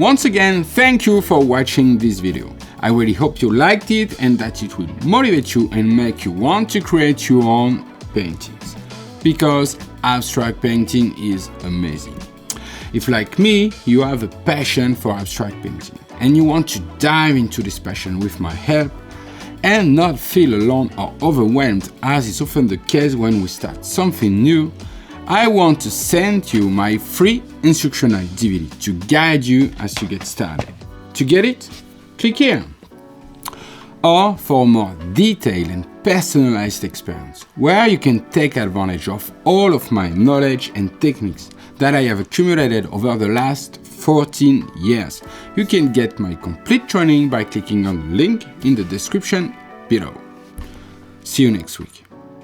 Once again, thank you for watching this video. I really hope you liked it and that it will motivate you and make you want to create your own paintings, because abstract painting is amazing. If, like me, you have a passion for abstract painting and you want to dive into this passion with my help and not feel alone or overwhelmed, as is often the case when we start something new, I want to send you my free instructional DVD to guide you as you get started. To get it, click here. Or for more detailed and personalized experience, where you can take advantage of all of my knowledge and techniques that I have accumulated over the last 14 years. You can get my complete training by clicking on the link in the description below. See you next week.